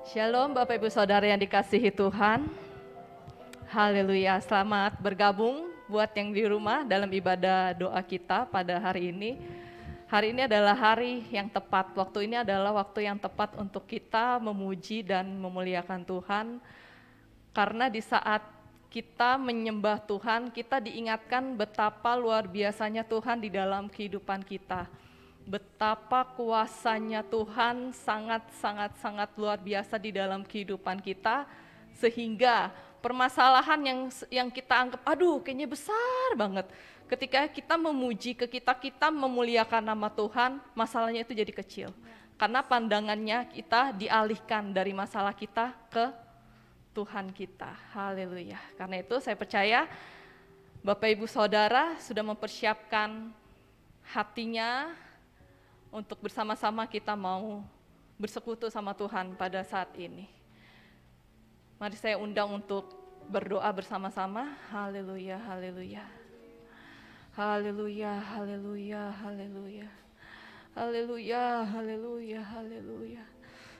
Shalom Bapak Ibu Saudara yang dikasihi Tuhan. Haleluya, selamat bergabung buat yang di rumah dalam ibadah doa kita pada hari ini. Hari ini adalah hari yang tepat, waktu ini adalah waktu yang tepat untuk kita memuji dan memuliakan Tuhan. Karena di saat kita menyembah Tuhan, kita diingatkan betapa luar biasanya Tuhan di dalam kehidupan kita. Betapa kuasanya Tuhan sangat luar biasa di dalam kehidupan kita, sehingga permasalahan yang kita anggap aduh kayaknya besar banget, ketika kita memuji, kita memuliakan nama Tuhan, masalahnya itu jadi kecil karena pandangannya kita dialihkan dari masalah kita ke Tuhan kita. Haleluya. Karena itu saya percaya Bapak Ibu Saudara sudah mempersiapkan hatinya untuk bersama-sama kita mau bersekutu sama Tuhan pada saat ini. Mari saya undang untuk berdoa bersama-sama. Haleluya, haleluya. Haleluya, haleluya, haleluya. Haleluya, haleluya, haleluya.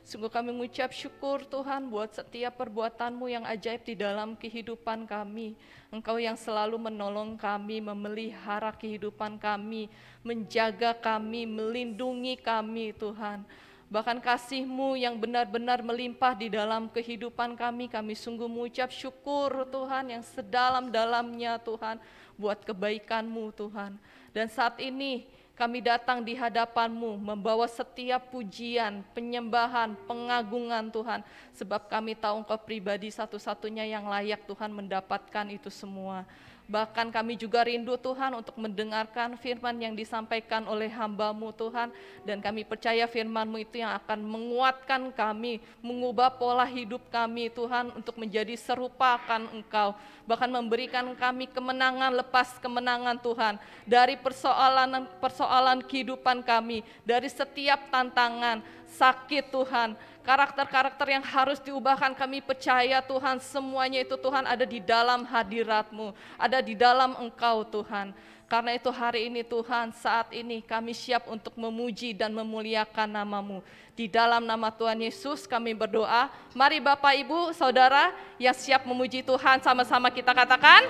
Sungguh kami mengucap syukur Tuhan buat setiap perbuatan-Mu yang ajaib di dalam kehidupan kami. Engkau yang selalu menolong kami, memelihara kehidupan kami, menjaga kami, melindungi kami Tuhan. Bahkan kasih-Mu yang benar-benar melimpah di dalam kehidupan kami sungguh mengucap syukur Tuhan yang sedalam-dalamnya Tuhan buat kebaikan-Mu Tuhan. Dan saat ini kami datang di hadapan-Mu membawa setiap pujian, penyembahan, pengagungan Tuhan. Sebab kami tahu Engkau pribadi satu-satunya yang layak Tuhan mendapatkan itu semua. Bahkan kami juga rindu Tuhan untuk mendengarkan firman yang disampaikan oleh hamba-Mu Tuhan. Dan kami percaya firman-Mu itu yang akan menguatkan kami, mengubah pola hidup kami Tuhan untuk menjadi serupa akan Engkau. Bahkan memberikan kami kemenangan lepas kemenangan Tuhan. Dari persoalan kehidupan kami, dari setiap tantangan, sakit Tuhan, karakter-karakter yang harus diubahkan, kami percaya Tuhan semuanya itu Tuhan ada di dalam hadirat-Mu, ada di dalam Engkau Tuhan. Karena itu hari ini Tuhan, saat ini kami siap untuk memuji dan memuliakan nama-Mu. Di dalam nama Tuhan Yesus kami berdoa. Mari Bapak Ibu Saudara yang siap memuji Tuhan, sama-sama kita katakan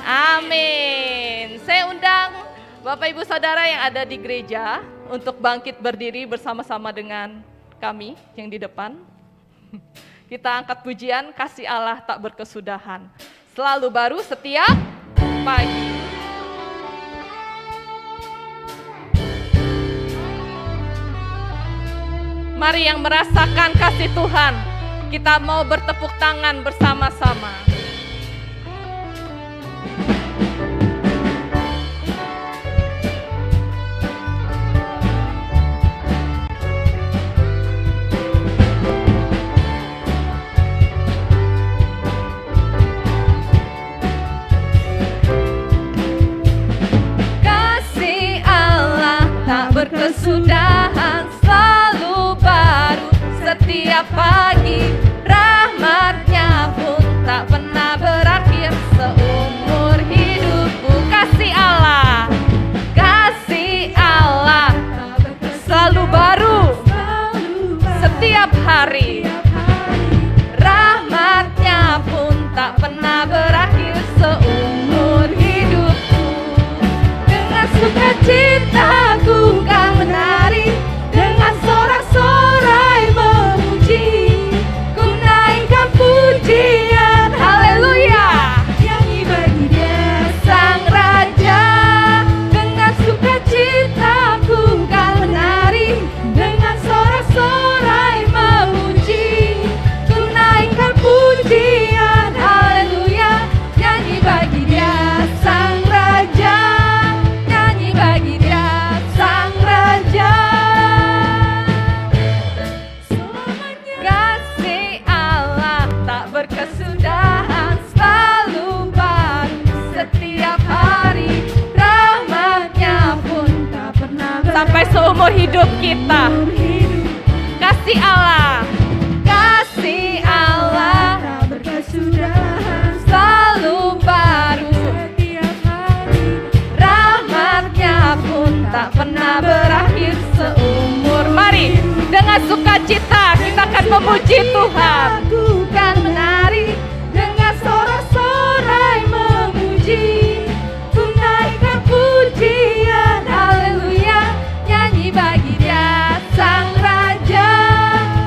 amin. Saya undang Bapak Ibu Saudara yang ada di gereja untuk bangkit berdiri bersama-sama dengan kami yang di depan. Kita angkat pujian kasih Allah tak berkesudahan, selalu baru setiap pagi. Mari yang merasakan kasih Tuhan, kita mau bertepuk tangan bersama-sama. Kasih Allah tak berkesudahan, selalu baru setiap pagi. Rahmat-Nya pun tak pernah berakhir seumur hidupku. Kasih Allah selalu baru setiap hari. Rahmat-Nya pun tak pernah berakhir seumur hidupku. Dengan sukacita ku kan menari, dengan sorak-sorai memuji, ku naikkan pujian, haleluya, nyanyi bagi Dia Sang Raja. Dengan sukacita ku kan menari, dengan sorak-sorai memuji, ku naikkan pujian, haleluya, nyanyi bagi Dia Sang Raja, nyanyi bagi Dia Sang Raja. Kasih Allah tak berkesudahan, selalu baru setiap hari. Rahmat-Nya pun tak pernah berakhir sampai seumur hidup kita. Kasih Allah tak berkesudahan, selalu baru setiap hari. Rahmat-Nya pun tak pernah berakhir seumur. Mari dengan sukacita kita akan memuji Tuhan. Aku kan menari dengan sorak-sorai memuji, ku naikkan pujian, haleluya, nyanyi bagi Dia Sang Raja.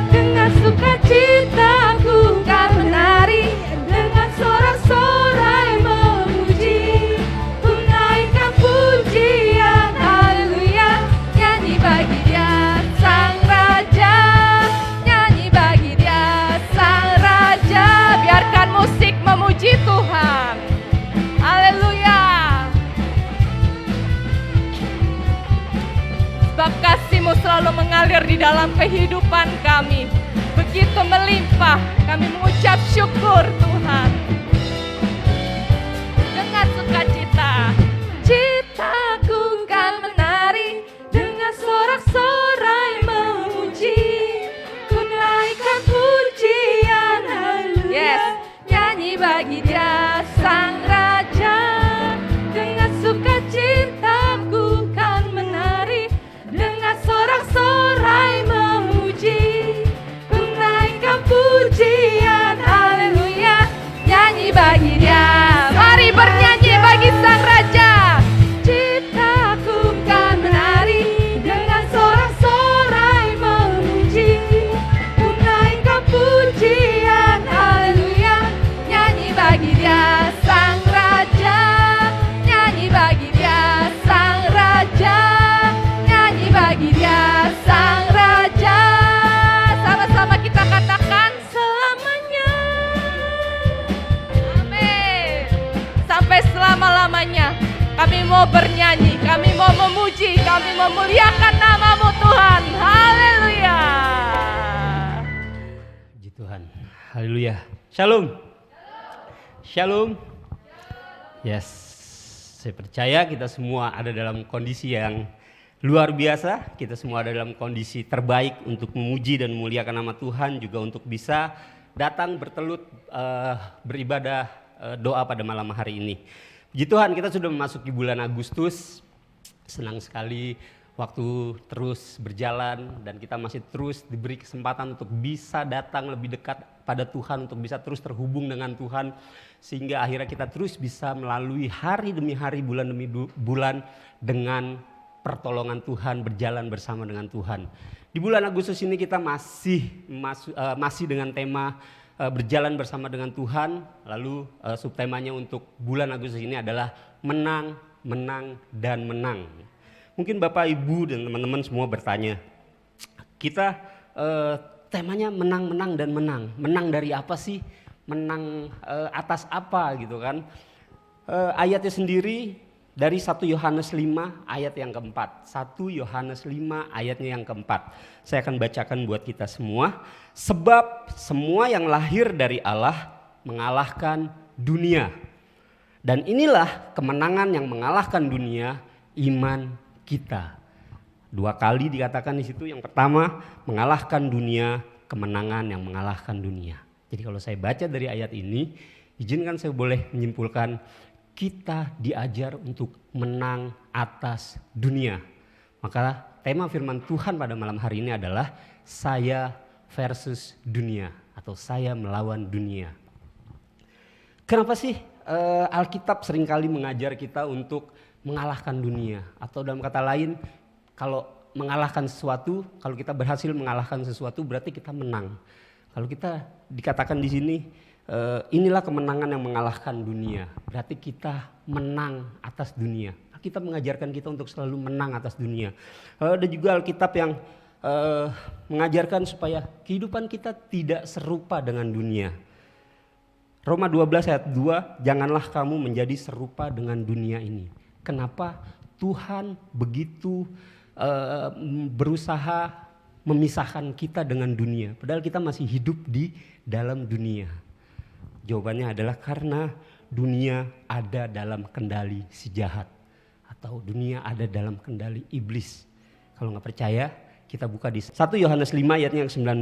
Dengan sukacita ku kan menari, dengan sorak-sorai memuji, ku naikkan pujian, haleluya, nyanyi bagi Dia Sang Raja, nyanyi bagi Dia Sang Raja. Biarkan musik memuji Tuhan. Haleluya. Sebab kasih-Mu selalu mengalir di dalam kehidupan kami. Begitu melimpah, kami mengucap syukur Tuhan. Dengan sukacita, citaku kan menari, dengan sorak-sorai memuji, ku naikkan pujian, haleluya, yes, nyanyi bagi Dia Sang Raja. Dengan sukacitaku kan menari, dengan sorak-sorai memuji, ku naikkan pujian, haleluya, nyanyi bagi Dia. Mari bernyanyi bagi Sang Raja. Ciptaku kan menari, dengan sorak-sorai memuji, ku naikkan pujian, haleluya, nyanyi bagi Dia Sang Raja, nyanyi bagi Dia Sang Raja, nyanyi bagi Dia Sang Raja. Sama-sama kita katakan selamanya. Amin. Sampai selama-lamanya kami mau bernyanyi, kami mau memuji, kami memuliakan nama-Mu Tuhan. Haleluya. Puji Tuhan. Haleluya. Shalom. Shalom. Yes. Saya percaya kita semua ada dalam kondisi yang luar biasa. Kita semua ada dalam kondisi terbaik untuk memuji dan memuliakan nama Tuhan, juga untuk bisa datang bertelut beribadah doa pada malam hari ini. Puji Tuhan, kita sudah memasuki bulan Agustus. Senang sekali waktu terus berjalan dan kita masih terus diberi kesempatan untuk bisa datang lebih dekat pada Tuhan, untuk bisa terus terhubung dengan Tuhan, sehingga akhirnya kita terus bisa melalui hari demi hari, bulan demi bulan dengan pertolongan Tuhan, berjalan bersama dengan Tuhan. Di bulan Agustus ini kita masih dengan tema berjalan bersama dengan Tuhan. Lalu subtemanya untuk bulan Agustus ini adalah menang, menang, dan menang. Mungkin Bapak, Ibu, dan teman-teman semua bertanya, kita temanya menang, menang, dan menang. Menang dari apa sih? Menang atas apa gitu kan? Ayatnya sendiri dari 1 Yohanes 5 ayat yang keempat. 1 Yohanes 5 ayatnya yang keempat. Saya akan bacakan buat kita semua. Sebab semua yang lahir dari Allah mengalahkan dunia. Dan inilah kemenangan yang mengalahkan dunia, iman kita. 2 kali dikatakan di situ. Yang pertama, mengalahkan dunia, kemenangan yang mengalahkan dunia. Jadi kalau saya baca dari ayat ini, izinkan saya boleh menyimpulkan, kita diajar untuk menang atas dunia. Maka tema firman Tuhan pada malam hari ini adalah saya versus dunia, atau saya melawan dunia. Kenapa sih Alkitab seringkali mengajar kita untuk mengalahkan dunia? Atau dalam kata lain, kalau mengalahkan sesuatu, kalau kita berhasil mengalahkan sesuatu berarti kita menang. Kalau kita dikatakan di sini, inilah kemenangan yang mengalahkan dunia, berarti kita menang atas dunia. Kita mengajarkan kita untuk selalu menang atas dunia. Ada juga Alkitab yang mengajarkan supaya kehidupan kita tidak serupa dengan dunia. Roma 12 ayat 2, janganlah kamu menjadi serupa dengan dunia ini. Kenapa Tuhan begitu berusaha memisahkan kita dengan dunia, padahal kita masih hidup di dalam dunia? Jawabannya adalah karena dunia ada dalam kendali si jahat, atau dunia ada dalam kendali iblis. Kalau nggak percaya, kita buka di 1 Yohanes 5 ayatnya yang 19.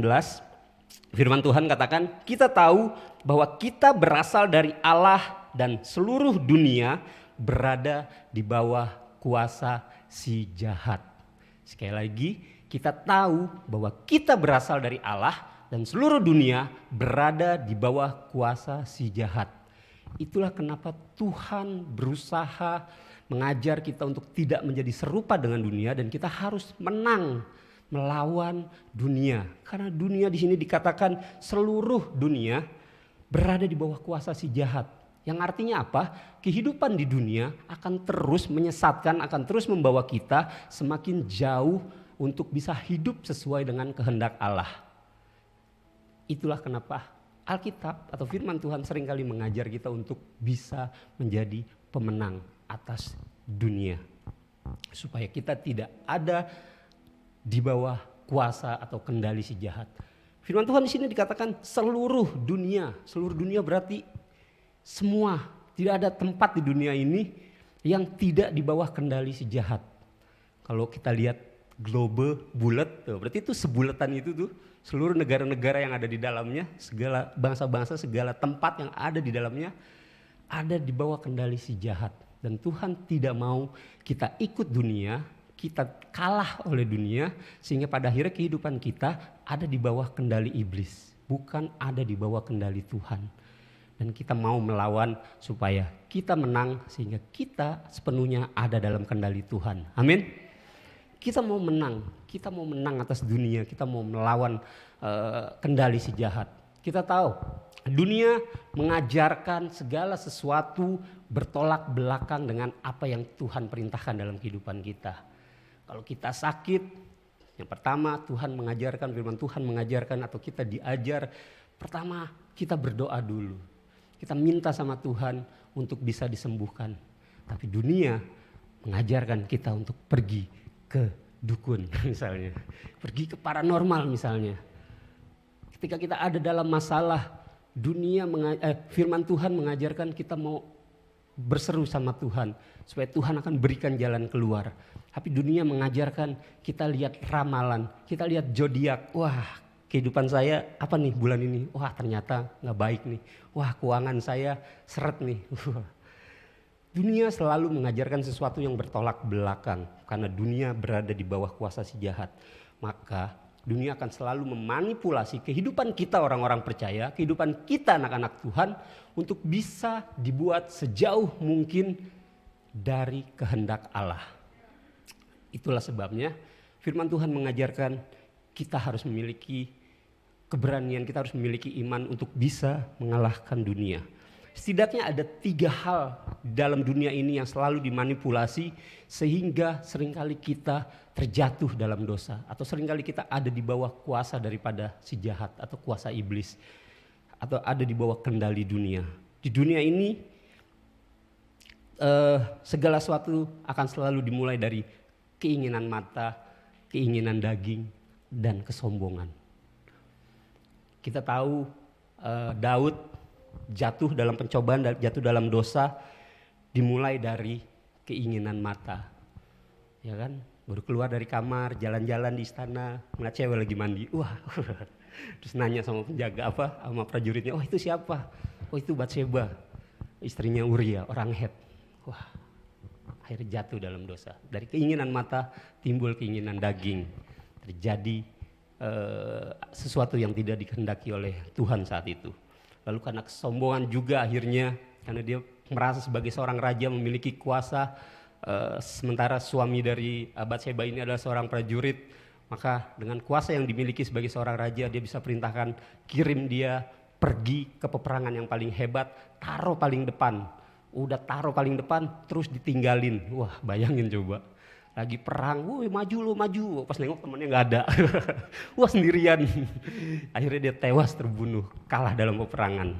Firman Tuhan katakan, kita tahu bahwa kita berasal dari Allah dan seluruh dunia berada di bawah kuasa si jahat. Sekali lagi, kita tahu bahwa kita berasal dari Allah dan seluruh dunia berada di bawah kuasa si jahat. Itulah kenapa Tuhan berusaha mengajar kita untuk tidak menjadi serupa dengan dunia dan kita harus menang melawan dunia. Karena dunia di sini dikatakan seluruh dunia berada di bawah kuasa si jahat. Yang artinya apa? Kehidupan di dunia akan terus menyesatkan, akan terus membawa kita semakin jauh untuk bisa hidup sesuai dengan kehendak Allah. Itulah kenapa Alkitab atau firman Tuhan seringkali mengajar kita untuk bisa menjadi pemenang atas dunia. Supaya kita tidak ada di bawah kuasa atau kendali si jahat. Firman Tuhan di sini dikatakan seluruh dunia berarti semua, tidak ada tempat di dunia ini yang tidak di bawah kendali si jahat. Kalau kita lihat globe bulat, berarti itu sebulatan itu tuh seluruh negara-negara yang ada di dalamnya, segala bangsa-bangsa, segala tempat yang ada di dalamnya ada di bawah kendali si jahat. Dan Tuhan tidak mau kita ikut dunia, kita kalah oleh dunia, sehingga pada akhirnya kehidupan kita ada di bawah kendali iblis, bukan ada di bawah kendali Tuhan. Dan kita mau melawan supaya kita menang sehingga kita sepenuhnya ada dalam kendali Tuhan. Amin. Kita mau menang atas dunia, kita mau melawan kendali si jahat. Kita tahu dunia mengajarkan segala sesuatu bertolak belakang dengan apa yang Tuhan perintahkan dalam kehidupan kita. Kalau kita sakit, yang pertama firman Tuhan mengajarkan atau kita diajar, pertama kita berdoa dulu. Kita minta sama Tuhan untuk bisa disembuhkan. Tapi dunia mengajarkan kita untuk pergi ke dukun misalnya. Pergi ke paranormal misalnya. Ketika kita ada dalam masalah, firman Tuhan mengajarkan kita mau berseru sama Tuhan. Supaya Tuhan akan berikan jalan keluar. Tapi dunia mengajarkan kita lihat ramalan, kita lihat zodiak. Wah, kehidupan saya apa nih bulan ini? Wah, ternyata gak baik nih. Wah, keuangan saya seret nih. Dunia selalu mengajarkan sesuatu yang bertolak belakang. Karena dunia berada di bawah kuasa si jahat. Maka dunia akan selalu memanipulasi kehidupan kita orang-orang percaya, kehidupan kita anak-anak Tuhan untuk bisa dibuat sejauh mungkin dari kehendak Allah. Itulah sebabnya firman Tuhan mengajarkan kita harus memiliki keberanian, kita harus memiliki iman untuk bisa mengalahkan dunia. Setidaknya ada 3 hal dalam dunia ini yang selalu dimanipulasi sehingga seringkali kita terjatuh dalam dosa. Atau seringkali kita ada di bawah kuasa daripada si jahat atau kuasa iblis. Atau ada di bawah kendali dunia. Di dunia ini segala sesuatu akan selalu dimulai dari keinginan mata, keinginan daging, dan kesombongan. Kita tahu Daud jatuh dalam pencobaan, jatuh dalam dosa dimulai dari keinginan mata. Ya kan? Baru keluar dari kamar, jalan-jalan di istana, ngeliat cewek lagi mandi. Wah. Terus nanya sama penjaga sama prajuritnya, "Oh, itu siapa?" "Oh, itu Batseba, istrinya Uria, orang Het." Wah. Akhirnya jatuh dalam dosa. Dari keinginan mata timbul keinginan daging. Terjadi sesuatu yang tidak dikehendaki oleh Tuhan saat itu. Lalu karena kesombongan juga akhirnya, karena dia merasa sebagai seorang raja memiliki kuasa, sementara suami dari Batseba ini adalah seorang prajurit, maka dengan kuasa yang dimiliki sebagai seorang raja, dia bisa perintahkan kirim dia pergi ke peperangan yang paling hebat, taruh paling depan. Udah taruh paling depan terus ditinggalin. Wah, bayangin coba. Lagi perang, woi maju lo maju. Pas nengok temannya gak ada. Wah, sendirian. Akhirnya dia tewas terbunuh, kalah dalam peperangan.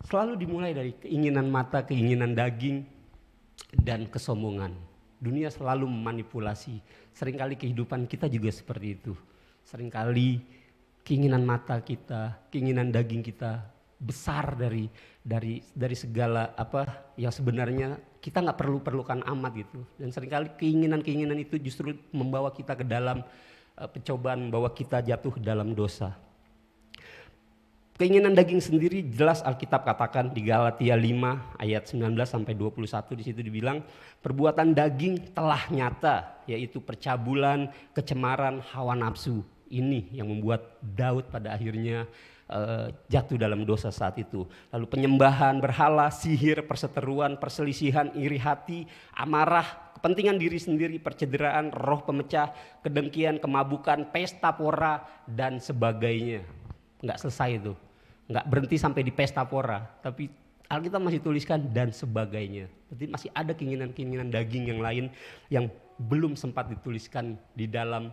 Selalu dimulai dari keinginan mata, keinginan daging, dan kesombongan. Dunia selalu memanipulasi. Seringkali kehidupan kita juga seperti itu. Seringkali keinginan mata kita, keinginan daging kita besar dari segala apa yang sebenarnya kita nggak perlukan amat gitu. Dan seringkali keinginan itu justru membawa kita ke dalam pencobaan, membawa kita jatuh dalam dosa. Keinginan daging sendiri jelas Alkitab katakan di Galatia 5 ayat 19 sampai 21, di situ dibilang perbuatan daging telah nyata, yaitu percabulan, kecemaran, hawa nafsu. Ini yang membuat Daud pada akhirnya jatuh dalam dosa saat itu. Lalu penyembahan berhala, sihir, perseteruan, perselisihan, iri hati, amarah, kepentingan diri sendiri, percederaan, roh pemecah, kedengkian, kemabukan, pesta pora, dan sebagainya. Enggak selesai itu, enggak berhenti sampai di pesta pora, tapi Alkitab masih tuliskan dan sebagainya. Jadi masih ada keinginan-keinginan daging yang lain yang belum sempat dituliskan di dalam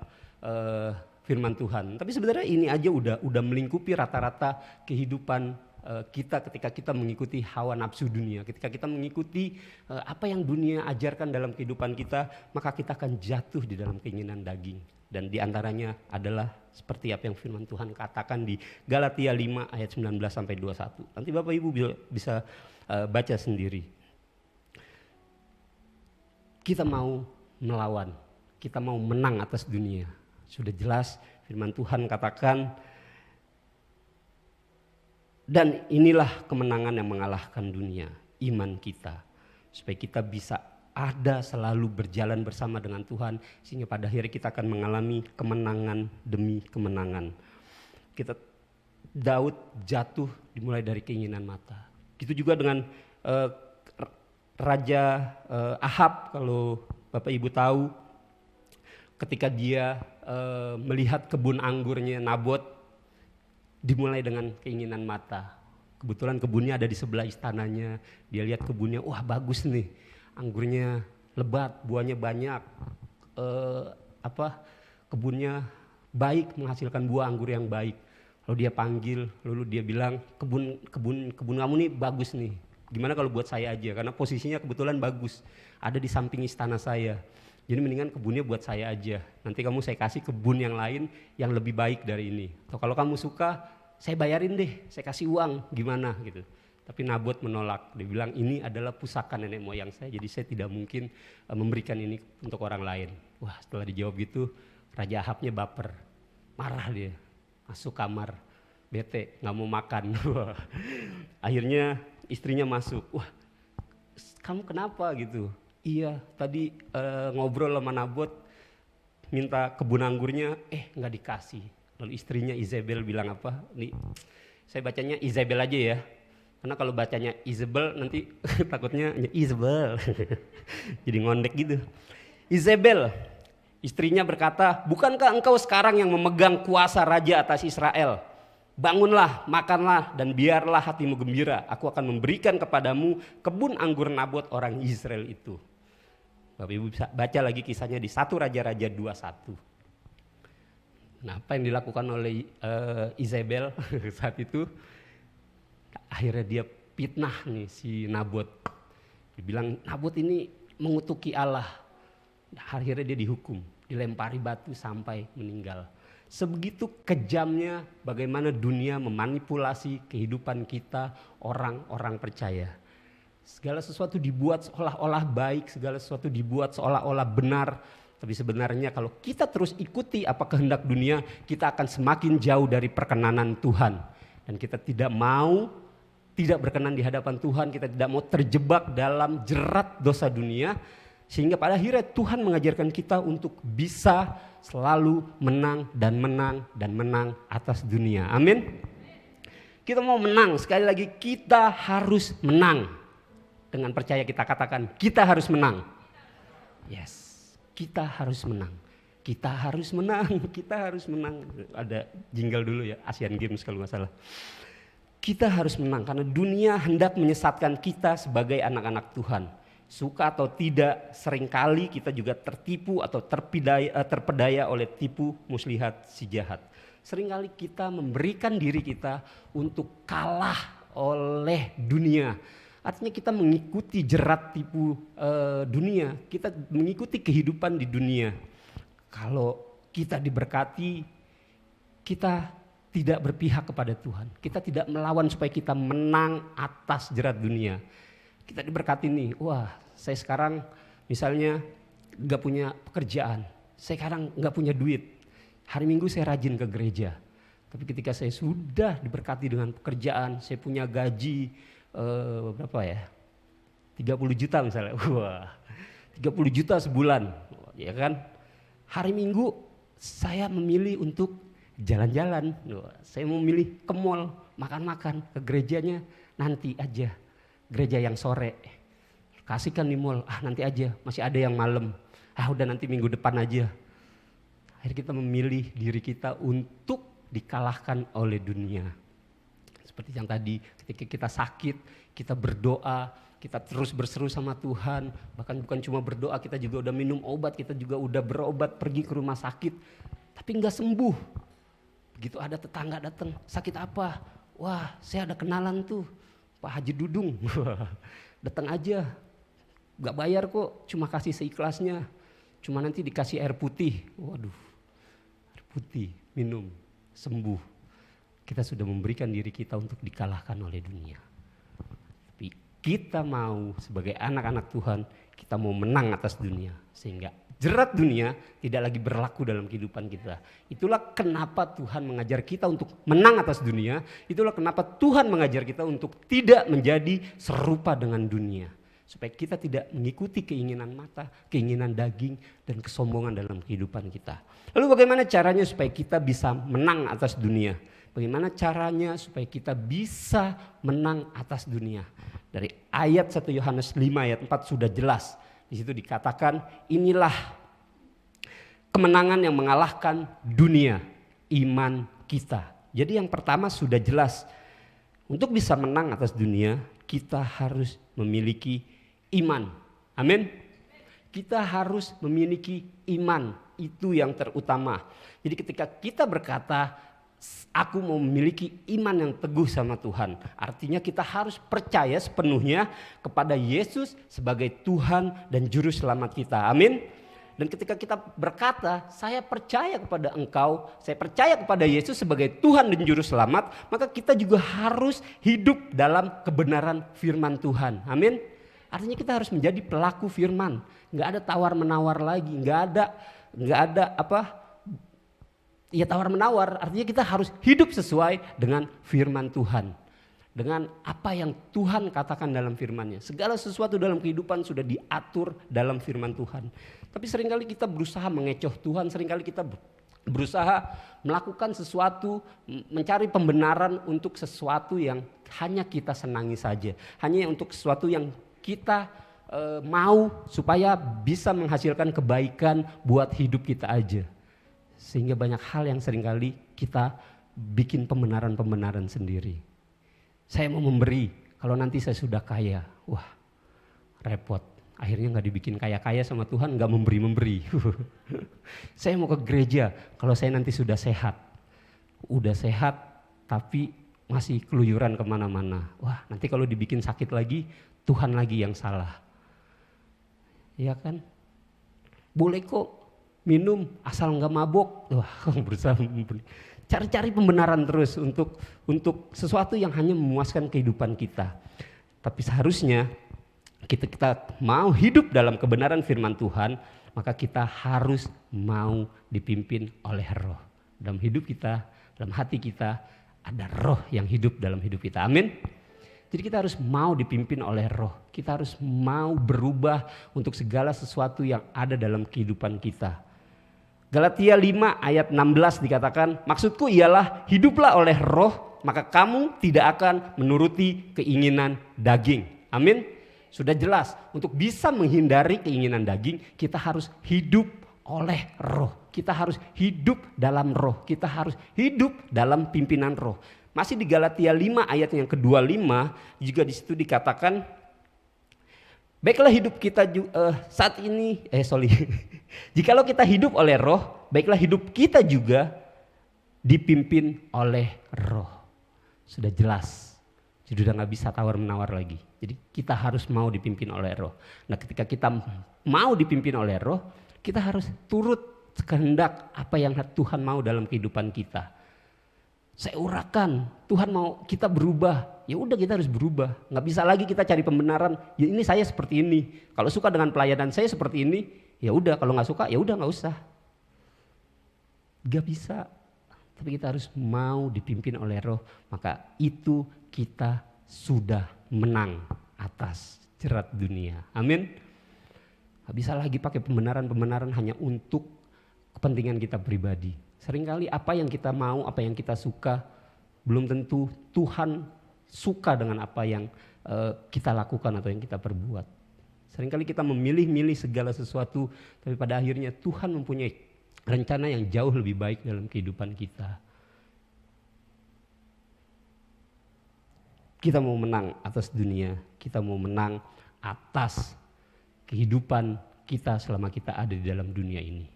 firman Tuhan. Tapi sebenarnya ini aja udah melingkupi rata-rata kehidupan kita ketika kita mengikuti hawa nafsu dunia. Ketika kita mengikuti apa yang dunia ajarkan dalam kehidupan kita, maka kita akan jatuh di dalam keinginan daging. Dan diantaranya adalah seperti apa yang firman Tuhan katakan di Galatia 5 ayat 19 sampai 21. Nanti Bapak Ibu bisa baca sendiri. Kita mau melawan, kita mau menang atas dunia. Sudah jelas firman Tuhan katakan, dan inilah kemenangan yang mengalahkan dunia, iman kita. Supaya kita bisa ada selalu berjalan bersama dengan Tuhan, sehingga pada akhirnya kita akan mengalami kemenangan demi kemenangan. Daud jatuh dimulai dari keinginan mata. Gitu juga dengan Raja Ahab, kalau Bapak Ibu tahu, ketika dia melihat kebun anggurnya Nabot, dimulai dengan keinginan mata. Kebetulan kebunnya ada di sebelah istananya. Dia lihat kebunnya, wah bagus nih, anggurnya lebat, buahnya banyak, kebunnya baik, menghasilkan buah anggur yang baik. Lalu dia panggil, lalu dia bilang, kebun kamu nih bagus nih. Gimana kalau buat saya aja? Karena posisinya kebetulan bagus, ada di samping istana saya. Jadi mendingan kebunnya buat saya aja. Nanti saya kasih kebun yang lain yang lebih baik dari ini. Atau kalau kamu suka, saya bayarin deh, saya kasih uang, gimana gitu. Tapi Nabot menolak. Dia bilang ini adalah pusaka nenek moyang saya, jadi saya tidak mungkin memberikan ini untuk orang lain. Wah, setelah dijawab gitu, Raja Ahabnya baper, marah dia, masuk kamar, bete, nggak mau makan. Akhirnya istrinya masuk. Wah, kamu kenapa gitu? Iya, tadi ngobrol sama Nabot, minta kebun anggurnya, nggak dikasih. Lalu istrinya Izebel bilang apa? Nih, saya bacanya Izebel aja ya, karena kalau bacanya Izebel nanti takutnya Izebel, jadi ngondek gitu. Izebel, istrinya berkata, bukankah engkau sekarang yang memegang kuasa raja atas Israel? Bangunlah, makanlah, dan biarlah hatimu gembira. Aku akan memberikan kepadamu kebun anggur Nabot orang Israel itu. Bapak Ibu bisa baca lagi kisahnya di 1 Raja-Raja 21. Nah, apa yang dilakukan oleh Izebel saat itu? Akhirnya dia fitnah nih si Nabot. Dia bilang Nabot ini mengutuki Allah. Akhirnya dia dihukum, dilempari batu sampai meninggal. Sebegitu kejamnya bagaimana dunia memanipulasi kehidupan kita orang-orang percaya. Segala sesuatu dibuat seolah-olah baik, segala sesuatu dibuat seolah-olah benar. Tapi sebenarnya kalau kita terus ikuti apa kehendak dunia, kita akan semakin jauh dari perkenanan Tuhan. Dan kita tidak berkenan di hadapan Tuhan, kita tidak mau terjebak dalam jerat dosa dunia. Sehingga pada akhirnya Tuhan mengajarkan kita untuk bisa selalu menang dan menang dan menang atas dunia. Amin. Kita mau menang, sekali lagi kita harus menang. Dengan percaya kita katakan, kita harus menang. Yes, kita harus menang. Kita harus menang, kita harus menang. Ada jingle dulu ya, Asian Games kalau nggak salah. Kita harus menang karena dunia hendak menyesatkan kita sebagai anak-anak Tuhan. Suka atau tidak, seringkali kita juga tertipu atau terpedaya oleh tipu muslihat si jahat. Seringkali kita memberikan diri kita untuk kalah oleh dunia. Artinya kita mengikuti jerat tipu dunia, kita mengikuti kehidupan di dunia. Kalau kita diberkati, kita tidak berpihak kepada Tuhan. Kita tidak melawan supaya kita menang atas jerat dunia. Kita diberkati nih, wah saya sekarang misalnya gak punya pekerjaan, saya sekarang gak punya duit. Hari Minggu saya rajin ke gereja. Tapi ketika saya sudah diberkati dengan pekerjaan, saya punya gaji berapa ya? 30 juta misalnya. Wah, 30 juta sebulan. Ya kan? Hari Minggu saya memilih untuk jalan-jalan. Saya mau milih ke mall, makan-makan, ke gerejanya nanti aja. Gereja yang sore, kasihkan di mall, nanti aja, masih ada yang malam. Udah nanti minggu depan aja. Akhirnya kita memilih diri kita untuk dikalahkan oleh dunia. Seperti yang tadi, ketika kita sakit, kita berdoa, kita terus berseru sama Tuhan. Bahkan bukan cuma berdoa, kita juga udah minum obat, kita juga udah berobat, pergi ke rumah sakit. Tapi enggak sembuh. Begitu ada tetangga datang, sakit apa? Wah, saya ada kenalan tuh, Pak Haji Dudung. Datang aja, enggak bayar kok, cuma kasih seikhlasnya. Cuma nanti dikasih air putih. Waduh, air putih, minum, sembuh. Kita sudah memberikan diri kita untuk dikalahkan oleh dunia. Tapi kita mau sebagai anak-anak Tuhan, kita mau menang atas dunia. Sehingga jerat dunia tidak lagi berlaku dalam kehidupan kita. Itulah kenapa Tuhan mengajar kita untuk menang atas dunia. Itulah kenapa Tuhan mengajar kita untuk tidak menjadi serupa dengan dunia. Supaya kita tidak mengikuti keinginan mata, keinginan daging, dan kesombongan dalam kehidupan kita. Lalu bagaimana caranya supaya kita bisa menang atas dunia? Bagaimana caranya supaya kita bisa menang atas dunia? Dari ayat 1 Yohanes 5 ayat 4 sudah jelas. Di situ dikatakan, inilah kemenangan yang mengalahkan dunia, iman kita. Jadi yang pertama sudah jelas. Untuk bisa menang atas dunia, kita harus memiliki iman. Amin. Kita harus memiliki iman, itu yang terutama. Jadi ketika kita berkata, aku mau memiliki iman yang teguh sama Tuhan, artinya kita harus percaya sepenuhnya kepada Yesus sebagai Tuhan dan Juru Selamat kita. Amin. Dan ketika kita berkata, saya percaya kepada Engkau, saya percaya kepada Yesus sebagai Tuhan dan Juru Selamat, maka kita juga harus hidup dalam kebenaran firman Tuhan. Amin. Artinya kita harus menjadi pelaku firman. Nggak ada tawar menawar lagi, nggak ada tawar menawar. Artinya kita harus hidup sesuai dengan firman Tuhan, dengan apa yang Tuhan katakan dalam firman-Nya. Segala sesuatu dalam kehidupan sudah diatur dalam firman Tuhan. Tapi seringkali kita berusaha mengecoh Tuhan, seringkali kita berusaha melakukan sesuatu, mencari pembenaran untuk sesuatu yang hanya kita senangi saja, hanya untuk sesuatu yang kita mau supaya bisa menghasilkan kebaikan buat hidup kita aja. Sehingga banyak hal yang seringkali kita bikin pembenaran-pembenaran sendiri. Saya mau memberi, kalau nanti saya sudah kaya, wah repot. Akhirnya gak dibikin kaya-kaya sama Tuhan, gak memberi-memberi. Saya mau ke gereja, kalau saya nanti sudah sehat. Udah sehat tapi masih keluyuran kemana-mana. Wah nanti kalau dibikin sakit lagi, Tuhan lagi yang salah. Iya kan? Boleh kok minum asal nggak mabok. Wah, berusaha cari-cari pembenaran terus untuk sesuatu yang hanya memuaskan kehidupan kita. Tapi seharusnya kita mau hidup dalam kebenaran firman Tuhan, maka kita harus mau dipimpin oleh Roh. Dalam hidup kita, dalam hati kita ada Roh yang hidup dalam hidup kita. Amin. Jadi kita harus mau dipimpin oleh Roh. Kita harus mau berubah untuk segala sesuatu yang ada dalam kehidupan kita. Galatia 5 ayat 16 dikatakan, maksudku ialah hiduplah oleh Roh, maka kamu tidak akan menuruti keinginan daging. Amin. Sudah jelas, untuk bisa menghindari keinginan daging, kita harus hidup oleh Roh. Kita harus hidup dalam Roh. Kita harus hidup dalam pimpinan Roh. Masih di Galatia 5 ayat yang ke-25 juga di situ dikatakan, baiklah hidup kita saat ini, jikalau kita hidup oleh Roh, baiklah hidup kita juga dipimpin oleh Roh. Sudah jelas, jadi udah gak bisa tawar-menawar lagi. Jadi kita harus mau dipimpin oleh Roh. Nah ketika kita mau dipimpin oleh Roh, kita harus turut kehendak apa yang Tuhan mau dalam kehidupan kita. Saya urakan, Tuhan mau kita berubah, ya udah kita harus berubah. Nggak bisa lagi kita cari pembenaran, ya ini saya seperti ini. Kalau suka dengan pelayanan saya seperti ini, ya udah. Kalau nggak suka, ya udah nggak usah. Nggak bisa. Tapi kita harus mau dipimpin oleh Roh, maka itu kita sudah menang atas jerat dunia. Amin. Nggak bisa lagi pakai pembenaran-pembenaran hanya untuk kepentingan kita pribadi. Seringkali apa yang kita mau, apa yang kita suka, belum tentu Tuhan suka dengan apa yang kita lakukan atau yang kita perbuat. Seringkali kita memilih-milih segala sesuatu, tapi pada akhirnya Tuhan mempunyai rencana yang jauh lebih baik dalam kehidupan kita. Kita mau menang atas dunia, kita mau menang atas kehidupan kita selama kita ada di dalam dunia ini.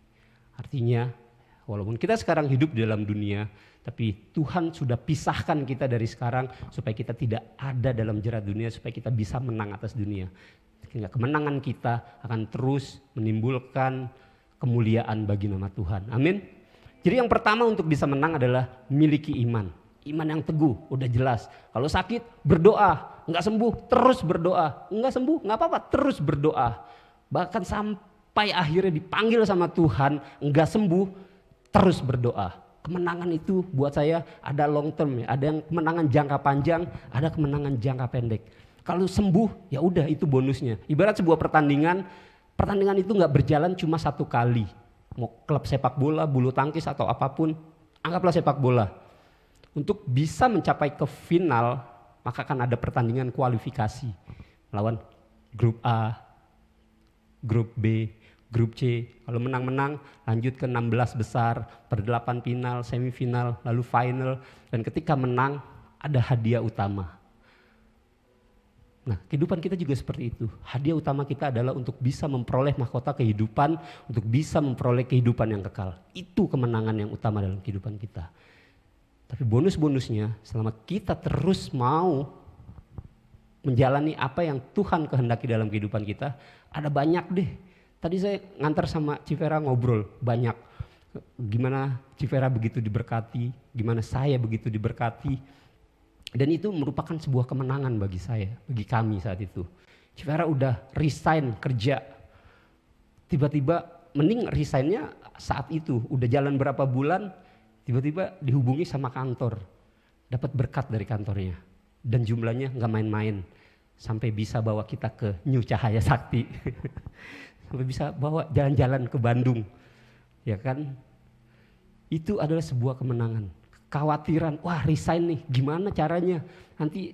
Artinya, walaupun kita sekarang hidup di dalam dunia, tapi Tuhan sudah pisahkan kita dari sekarang supaya kita tidak ada dalam jerat dunia, supaya kita bisa menang atas dunia. Sehingga kemenangan kita akan terus menimbulkan kemuliaan bagi nama Tuhan. Amin. Jadi yang pertama untuk bisa menang adalah miliki iman. Iman yang teguh, udah jelas. Kalau sakit, berdoa. Enggak sembuh, terus berdoa. Enggak sembuh, enggak apa-apa, terus berdoa. Bahkan sampai akhirnya dipanggil sama Tuhan, enggak sembuh, terus berdoa. Kemenangan itu buat saya ada long term ya, ada yang kemenangan jangka panjang, ada kemenangan jangka pendek. Kalau sembuh ya udah itu bonusnya. Ibarat sebuah pertandingan itu nggak berjalan cuma satu kali. Mau klub sepak bola, bulu tangkis atau apapun, anggaplah sepak bola. Untuk bisa mencapai ke final, maka akan ada pertandingan kualifikasi melawan grup A, grup B, grup C. Kalau menang-menang lanjut ke 16 besar, per 8 final, semifinal, lalu final. Dan ketika menang ada hadiah utama. Nah, kehidupan kita juga seperti itu. Hadiah utama kita adalah untuk bisa memperoleh mahkota kehidupan, untuk bisa memperoleh kehidupan yang kekal. Itu kemenangan yang utama dalam kehidupan kita. Tapi bonus-bonusnya selama kita terus mau menjalani apa yang Tuhan kehendaki dalam kehidupan kita, ada banyak deh. Tadi saya ngantar sama Civera ngobrol banyak. Gimana Civera begitu diberkati, gimana saya begitu diberkati. Dan itu merupakan sebuah kemenangan bagi saya, bagi kami saat itu. Civera udah resign kerja. Tiba-tiba mending resignnya saat itu, udah jalan berapa bulan, tiba-tiba dihubungi sama kantor. Dapat berkat dari kantornya. Dan jumlahnya gak main-main. Sampai bisa bawa kita ke New Cahaya Sakti. Sampai bisa bawa jalan-jalan ke Bandung. Ya kan? Itu adalah sebuah kemenangan. Kekhawatiran, wah resign nih, gimana caranya? Nanti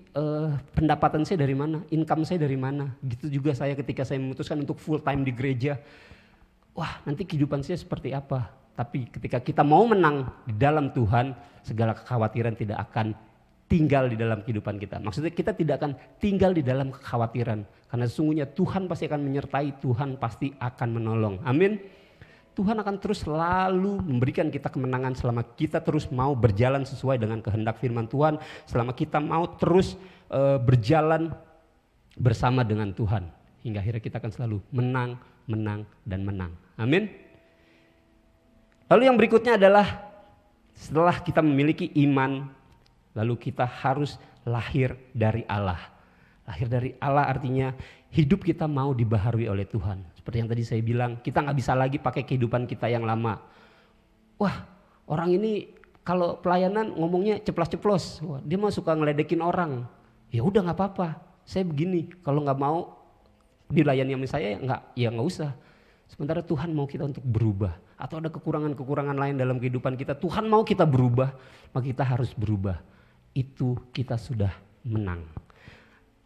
pendapatan saya dari mana? Income saya dari mana? Gitu juga saya ketika saya memutuskan untuk full time di gereja. Wah, nanti kehidupan saya seperti apa? Tapi ketika kita mau menang di dalam Tuhan, segala kekhawatiran tidak akan tinggal di dalam kehidupan kita. Maksudnya kita tidak akan tinggal di dalam kekhawatiran. Karena sesungguhnya Tuhan pasti akan menyertai, Tuhan pasti akan menolong. Amin. Tuhan akan terus selalu memberikan kita kemenangan selama kita terus mau berjalan sesuai dengan kehendak firman Tuhan. Selama kita mau terus berjalan bersama dengan Tuhan. Hingga akhirnya kita akan selalu menang, menang, dan menang. Amin. Lalu yang berikutnya adalah setelah kita memiliki iman, lalu kita harus lahir dari Allah. Lahir dari Allah artinya hidup kita mau dibaharui oleh Tuhan. Seperti yang tadi saya bilang, kita gak bisa lagi pakai kehidupan kita yang lama. Wah, orang ini kalau pelayanan ngomongnya ceplas-ceplos. Wah, dia mah suka ngeledekin orang. Ya udah gak apa-apa, saya begini. Kalau gak mau dilayani sama saya ya gak usah. Sementara Tuhan mau kita untuk berubah. Atau ada kekurangan-kekurangan lain dalam kehidupan kita. Tuhan mau kita berubah, maka kita harus berubah. Itu kita sudah menang.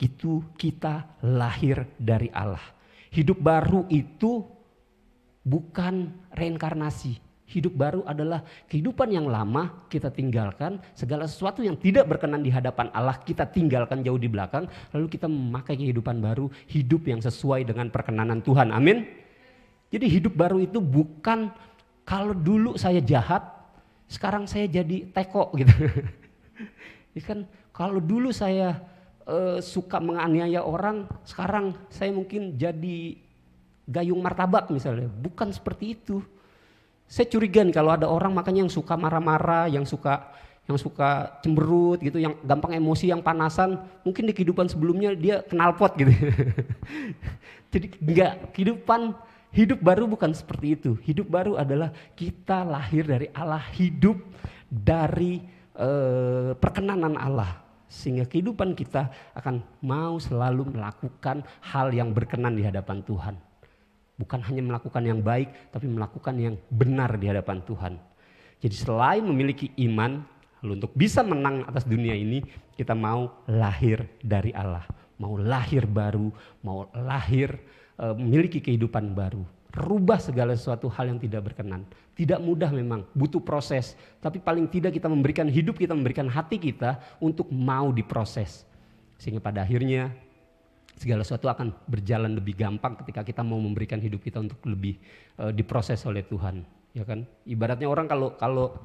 Itu kita lahir dari Allah. Hidup baru itu bukan reinkarnasi. Hidup baru adalah kehidupan yang lama kita tinggalkan. Segala sesuatu yang tidak berkenan di hadapan Allah kita tinggalkan jauh di belakang. Lalu kita memakai kehidupan baru, hidup yang sesuai dengan perkenanan Tuhan. Amin. Jadi hidup baru itu bukan kalau dulu saya jahat, sekarang saya jadi teko gitu. Ya kan kalau dulu saya suka menganiaya orang, sekarang saya mungkin jadi gayung martabak misalnya. Bukan seperti itu. Saya curiga nih kalau ada orang makanya yang suka marah-marah, yang suka cemberut gitu, yang gampang emosi, yang panasan, mungkin di kehidupan sebelumnya dia knalpot gitu. Jadi enggak, hidup baru bukan seperti itu. Hidup baru adalah kita lahir dari Allah, hidup dari perkenanan Allah. Sehingga kehidupan kita akan mau selalu melakukan hal yang berkenan di hadapan Tuhan. Bukan hanya melakukan yang baik, tapi melakukan yang benar di hadapan Tuhan. Jadi selain memiliki iman, lalu untuk bisa menang atas dunia ini, kita mau lahir dari Allah. Mau lahir baru, mau lahir memiliki kehidupan baru. Rubah segala sesuatu hal yang tidak berkenan. Tidak mudah memang, butuh proses. Tapi paling tidak kita memberikan hidup kita, memberikan hati kita untuk mau diproses. Sehingga pada akhirnya segala sesuatu akan berjalan lebih gampang ketika kita mau memberikan hidup kita untuk lebih diproses oleh Tuhan. Ya kan, ibaratnya orang kalau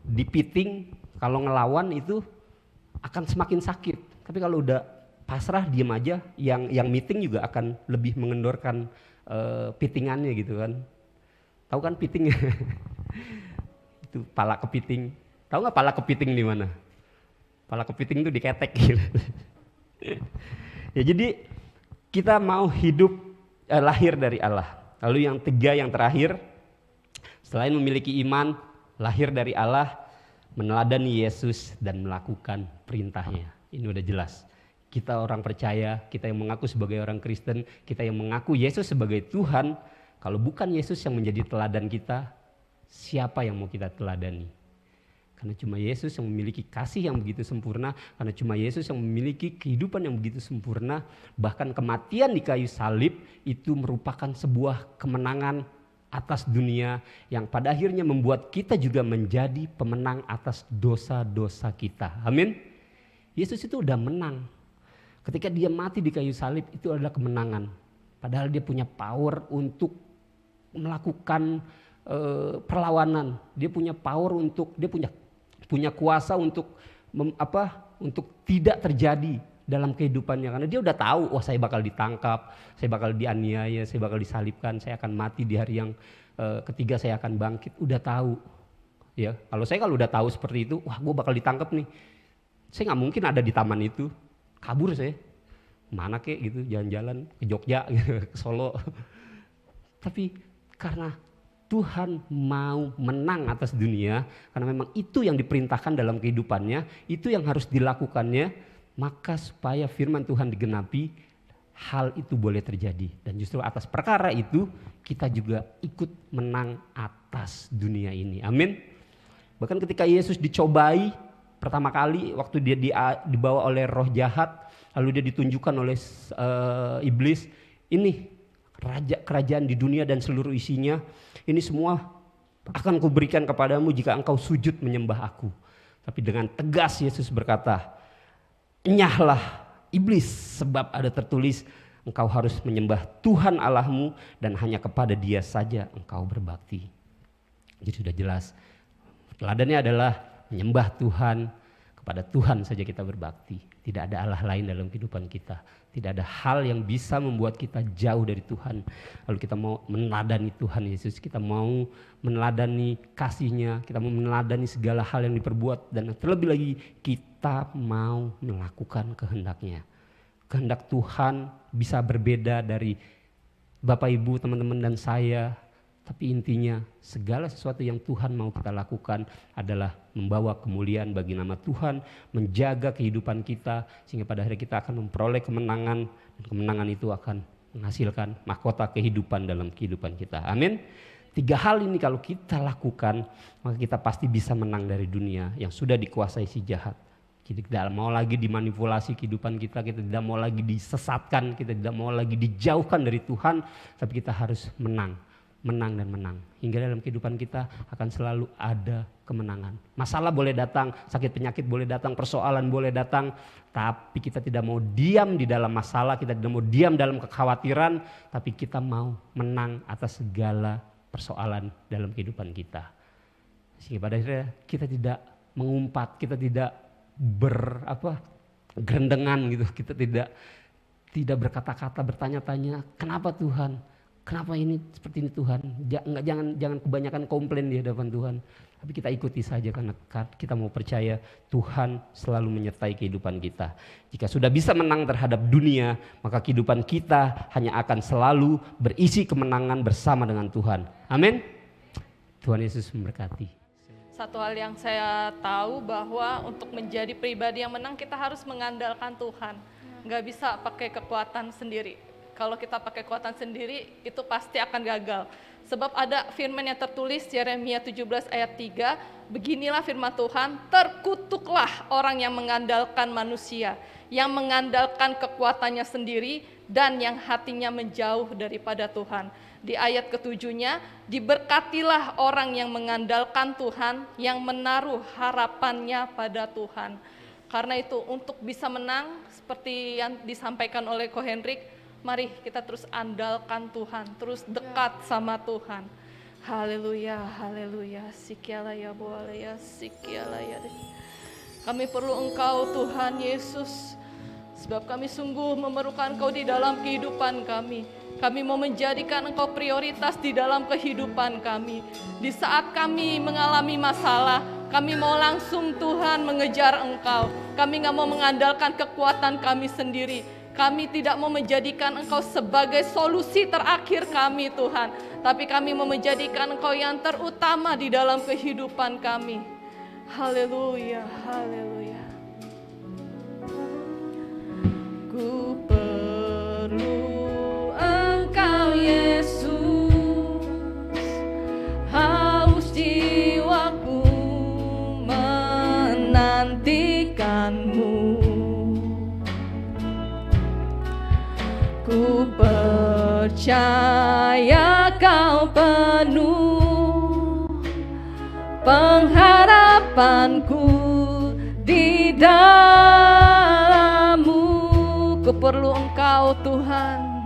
dipiting, kalau ngelawan itu akan semakin sakit. Tapi kalau udah pasrah diam aja, yang meeting juga akan lebih mengendorkan pitingannya gitu kan. Tahu kan piting? Itu pala kepiting. Tahu nggak pala kepiting di mana? Pala kepiting itu diketek gitu. Ya jadi kita mau hidup lahir dari Allah. Lalu yang terakhir, selain memiliki iman, lahir dari Allah, meneladani Yesus dan melakukan perintahnya. Ini udah jelas. Kita orang percaya, kita yang mengaku sebagai orang Kristen, kita yang mengaku Yesus sebagai Tuhan, kalau bukan Yesus yang menjadi teladan kita, siapa yang mau kita teladani? Karena cuma Yesus yang memiliki kasih yang begitu sempurna, karena cuma Yesus yang memiliki kehidupan yang begitu sempurna, bahkan kematian di kayu salib itu merupakan sebuah kemenangan atas dunia yang pada akhirnya membuat kita juga menjadi pemenang atas dosa-dosa kita. Amin. Yesus itu udah menang. Ketika dia mati di kayu salib itu adalah kemenangan. Padahal dia punya power untuk melakukan perlawanan. Dia punya power dia punya kuasa untuk untuk tidak terjadi dalam kehidupannya, karena dia udah tahu, wah saya bakal ditangkap, saya bakal dianiaya, saya bakal disalibkan, saya akan mati di hari yang ketiga, saya akan bangkit. Udah tahu, ya. Kalau udah tahu seperti itu, wah gue bakal ditangkap nih, saya nggak mungkin ada di taman itu, kabur saya, mana kek gitu, jalan-jalan ke Jogja, ke Solo. Tapi karena Tuhan mau menang atas dunia, karena memang itu yang diperintahkan dalam kehidupannya, itu yang harus dilakukannya, maka supaya firman Tuhan digenapi, hal itu boleh terjadi. Dan justru atas perkara itu, kita juga ikut menang atas dunia ini. Amin. Bahkan ketika Yesus dicobai, pertama kali waktu dia dibawa oleh roh jahat, lalu dia ditunjukkan oleh iblis, ini kerajaan di dunia dan seluruh isinya, ini semua akan kuberikan kepadamu jika engkau sujud menyembah aku. Tapi dengan tegas Yesus berkata, enyahlah iblis, sebab ada tertulis engkau harus menyembah Tuhan Allahmu dan hanya kepada Dia saja engkau berbakti. Jadi sudah jelas, teladannya adalah menyembah Tuhan, kepada Tuhan saja kita berbakti. Tidak ada Allah lain dalam kehidupan kita. Tidak ada hal yang bisa membuat kita jauh dari Tuhan. Lalu kita mau meneladani Tuhan Yesus, kita mau meneladani kasih-Nya, kita mau meneladani segala hal yang diperbuat, dan terlebih lagi kita mau melakukan kehendak-Nya. Kehendak Tuhan bisa berbeda dari Bapak Ibu, teman-teman dan saya. Tapi intinya segala sesuatu yang Tuhan mau kita lakukan adalah membawa kemuliaan bagi nama Tuhan, menjaga kehidupan kita sehingga pada akhirnya kita akan memperoleh kemenangan, dan kemenangan itu akan menghasilkan mahkota kehidupan dalam kehidupan kita. Amin. 3 hal ini kalau kita lakukan, maka kita pasti bisa menang dari dunia yang sudah dikuasai si jahat. Kita tidak mau lagi dimanipulasi kehidupan kita tidak mau lagi disesatkan, kita tidak mau lagi dijauhkan dari Tuhan, tapi kita harus menang dan menang. Hingga dalam kehidupan kita akan selalu ada kemenangan. Masalah boleh datang, sakit penyakit boleh datang, persoalan boleh datang, tapi kita tidak mau diam di dalam masalah, kita tidak mau diam dalam kekhawatiran, tapi kita mau menang atas segala persoalan dalam kehidupan kita. Sehingga pada akhirnya kita tidak mengumpat, kita tidak gerendengan gitu, kita tidak berkata-kata, bertanya-tanya, kenapa Tuhan? Kenapa ini seperti ini Tuhan? Jangan kebanyakan komplain di hadapan Tuhan. Tapi kita ikuti saja karena kita mau percaya Tuhan selalu menyertai kehidupan kita. Jika sudah bisa menang terhadap dunia, maka kehidupan kita hanya akan selalu berisi kemenangan bersama dengan Tuhan. Amin. Tuhan Yesus memberkati. Satu hal yang saya tahu bahwa untuk menjadi pribadi yang menang kita harus mengandalkan Tuhan. Nggak bisa pakai kekuatan sendiri. Kalau kita pakai kekuatan sendiri, itu pasti akan gagal. Sebab ada firman yang tertulis Yeremia 17 ayat 3, beginilah firman Tuhan, terkutuklah orang yang mengandalkan manusia, yang mengandalkan kekuatannya sendiri, dan yang hatinya menjauh daripada Tuhan. Di ayat ketujuhnya, diberkatilah orang yang mengandalkan Tuhan, yang menaruh harapannya pada Tuhan. Karena itu untuk bisa menang, seperti yang disampaikan oleh Ko Hendrik, mari kita terus andalkan Tuhan, terus dekat sama Tuhan. Haleluya, haleluya, sikiala ya boleh ya, sikiala ya. Kami perlu Engkau Tuhan Yesus, sebab kami sungguh memerlukan Engkau di dalam kehidupan kami. Kami mau menjadikan Engkau prioritas di dalam kehidupan kami. Di saat kami mengalami masalah, kami mau langsung Tuhan mengejar Engkau. Kami gak mau mengandalkan kekuatan kami sendiri. Kami tidak mau menjadikan Engkau sebagai solusi terakhir kami Tuhan. Tapi kami mau menjadikan Engkau yang terutama di dalam kehidupan kami. Haleluya, haleluya. Ku perlu Engkau Yesus, haus jiwaku menantikanmu. Ku percaya Kau penuh pengharapanku di dalam-Mu. Ku perlu Engkau Tuhan,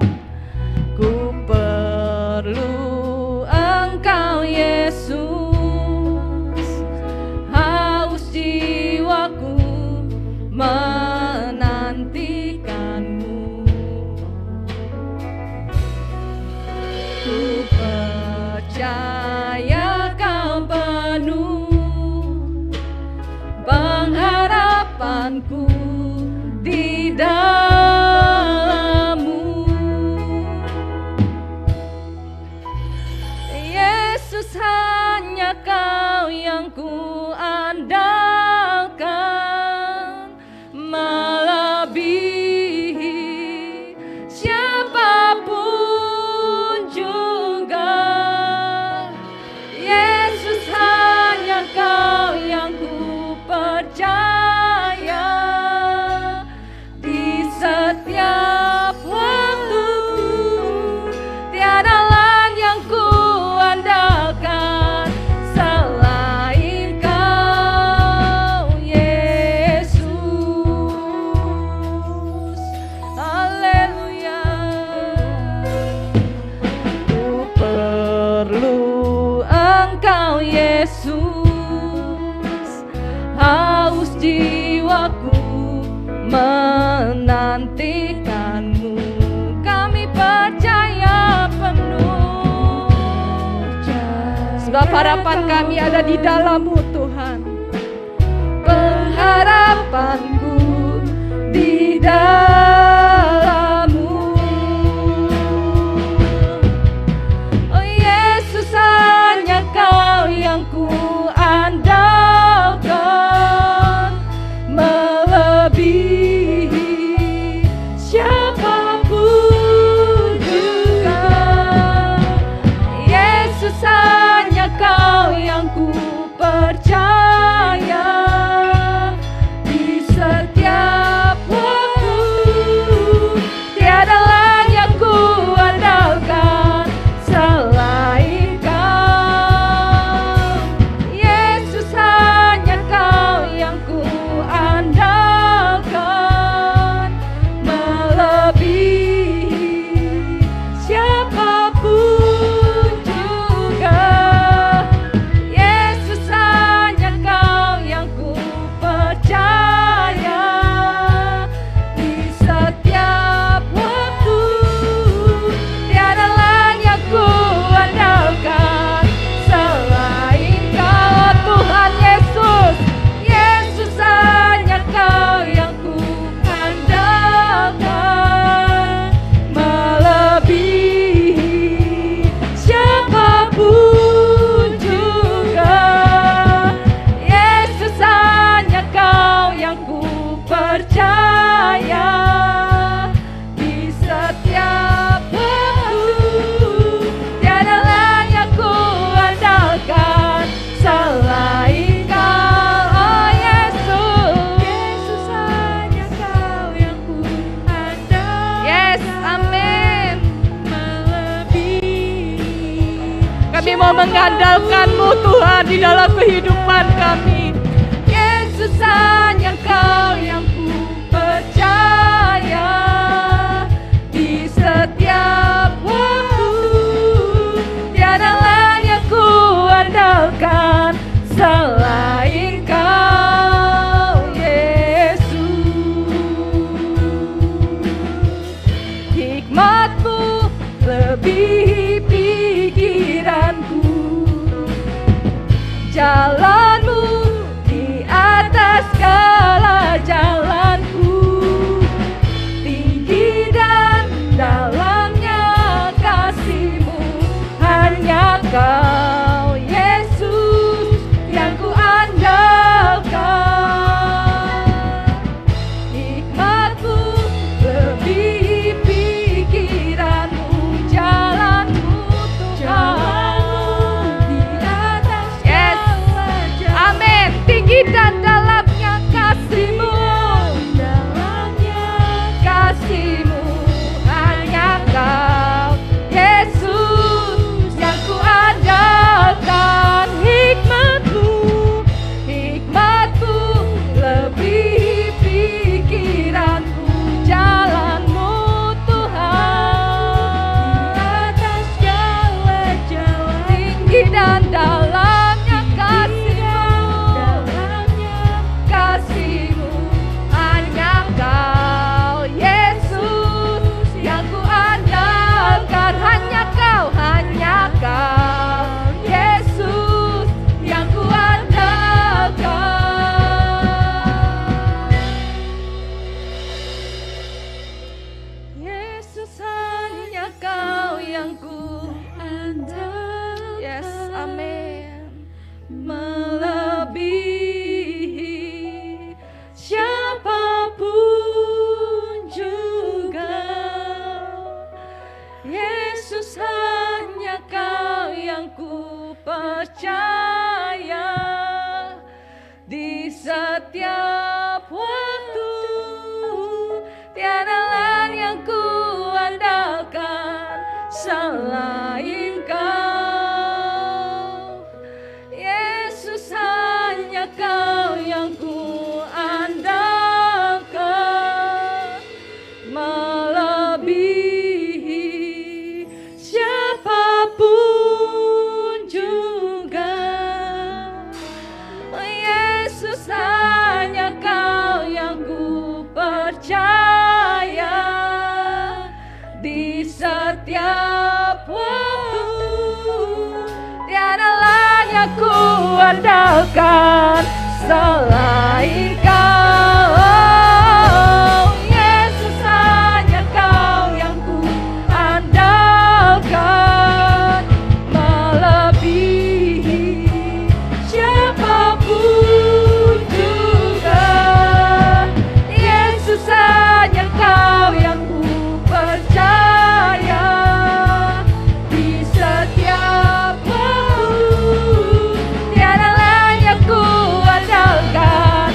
ku perlu Engkau Yesus, haus jiwaku menantikanmu. Ku percaya Kau penuh pengharapanku di dalam-Mu. Yesus, hanya Kau yang ku andalkan, melebihi siapapun juga. Yesus, hanya Kau yang ku percaya di setiap waktu. Tiada lain yang ku andalkan selain Kau, Yesus. Haleluya. Ku perlu Engkau Yesus, haus jiwaku menantikanmu. Kami percaya penuh, sebab harapan kami ada di dalam-Mu Tuhan. Pengharapanku di dalam-Mu. Oh Yesus, hanya Kau yang ku andalkan, melebihi siapapun juga. Yesus, hanya Kau yang ku percaya di setiap waktu. Tiada lain yang ku andalkan selain Kau. Yesus, hanya Kau yang ku andalkan, melebihi siapapun juga. Yesus, hanya Kau yang ku percaya di setiap waktu. Tiada lain yang ku andalkan selain Kau, Tuhan Yesus. Yesus, hanya Kau yang ku andalkan, melebihi siapapun juga. Yesus, hanya Kau yang ku percaya di setiap mengandalkan-Mu Tuhan di dalam kehidupan kami. Yesus, hanya Kau yang ku percaya di setiap waktu. Tiada lain yang ku andalkan selain Kau, Yesus. Hikmat-Mu lebihi pikiranku, jalan-Mu di atas segala jalanku. Tinggi dan dalamnya kasih-Mu, hanya Kau, Yesus, yang ku andalkan. Hikmat-Mu lebihi pikiran-Mu, jalan-Mu Tuhan di atas segala jalan. Amin. Tinggi dan dalamnya kasih-Mu, kasih-Mu, hanya Kau, Yesus, yang ku andalkan. Hikmat-Mu, hikmat-Mu lebihi pikiranku, jalan-Mu Tuhan di atas segala jalan. Tinggi dan dalamnya kasih-Mu, kasih-Mu, hanya Kau, Yesus, yang ku andalkan. Hanya Kau, Yesus, yang ku andalkan. Yesus, hanya Kau yang ku andalkan. Yes, amin. Melebihi siapapun juga, Yesus, hanya Kau yang ku percaya di setiap waktu. Tiada lain yang ku andalkan selain Kau, Yesus, hanya Kau yang ku andalkan. Melebihi siapapun juga, Yesus, hanya Kau yang ku percaya di setiap waktu. Tiada lain yang ku andalkan selain Kau, Yesus, hanya Kau yang ku andalkan. Melebihi siapapun juga, Yesus, hanya Kau yang ku percaya di setiap waktu. Tiada lain yang ku andalkan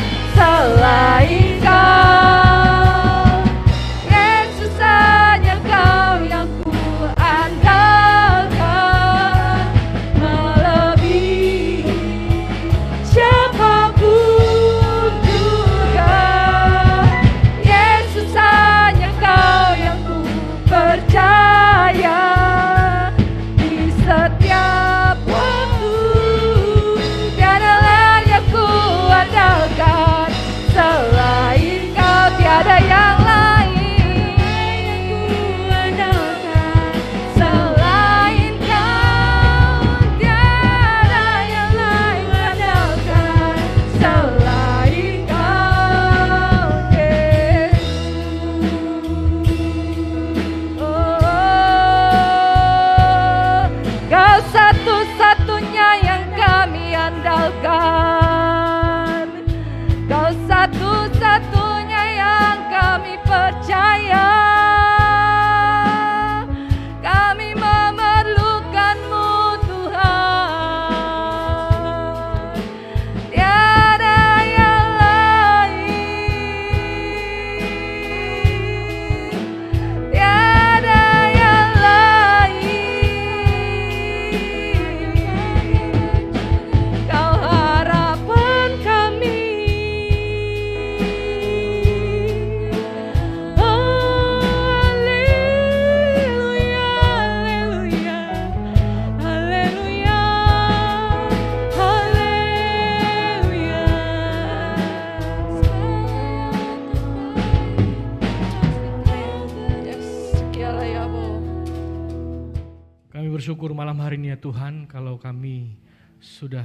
bersyukur malam hari ini ya Tuhan, kalau kami sudah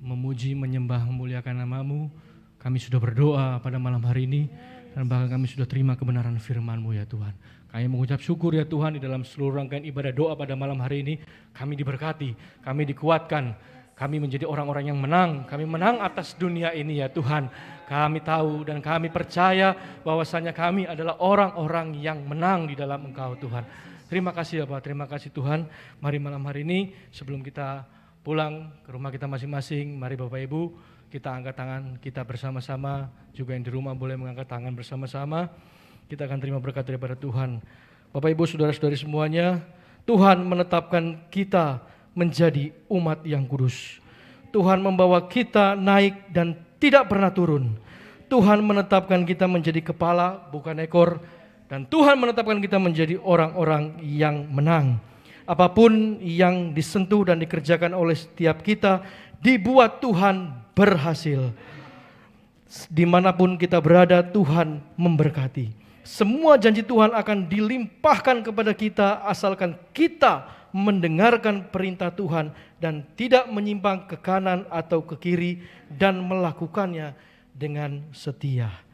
memuji, menyembah, memuliakan nama-Mu, kami sudah berdoa pada malam hari ini, dan bahkan kami sudah terima kebenaran firman-Mu ya Tuhan. Kami mengucap syukur ya Tuhan, di dalam seluruh rangkaian ibadah doa pada malam hari ini, kami diberkati, kami dikuatkan, kami menjadi orang-orang yang menang, kami menang atas dunia ini ya Tuhan. Kami tahu dan kami percaya bahwasanya kami adalah orang-orang yang menang di dalam Engkau Tuhan. Terima kasih ya Pak, terima kasih Tuhan. Mari malam hari ini sebelum kita pulang ke rumah kita masing-masing, mari Bapak Ibu kita angkat tangan kita bersama-sama, juga yang di rumah boleh mengangkat tangan bersama-sama. Kita akan terima berkat daripada Tuhan. Bapak Ibu saudara-saudari semuanya, Tuhan menetapkan kita menjadi umat yang kudus. Tuhan membawa kita naik dan tidak pernah turun. Tuhan menetapkan kita menjadi kepala bukan ekor, dan Tuhan menetapkan kita menjadi orang-orang yang menang. Apapun yang disentuh dan dikerjakan oleh setiap kita, dibuat Tuhan berhasil. Dimanapun kita berada, Tuhan memberkati. Semua janji Tuhan akan dilimpahkan kepada kita asalkan kita mendengarkan perintah Tuhan dan tidak menyimpang ke kanan atau ke kiri dan melakukannya dengan setia.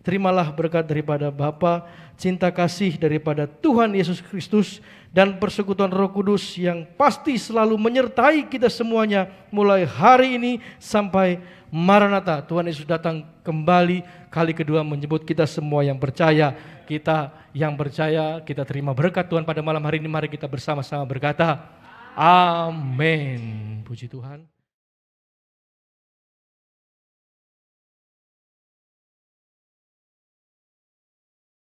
Terimalah berkat daripada Bapa, cinta kasih daripada Tuhan Yesus Kristus, dan persekutuan Roh Kudus yang pasti selalu menyertai kita semuanya mulai hari ini sampai Maranatha. Tuhan Yesus datang kembali kali kedua menjemput kita semua yang percaya. Kita yang percaya, kita terima berkat Tuhan pada malam hari ini. Mari kita bersama-sama berkata, amin. Puji Tuhan.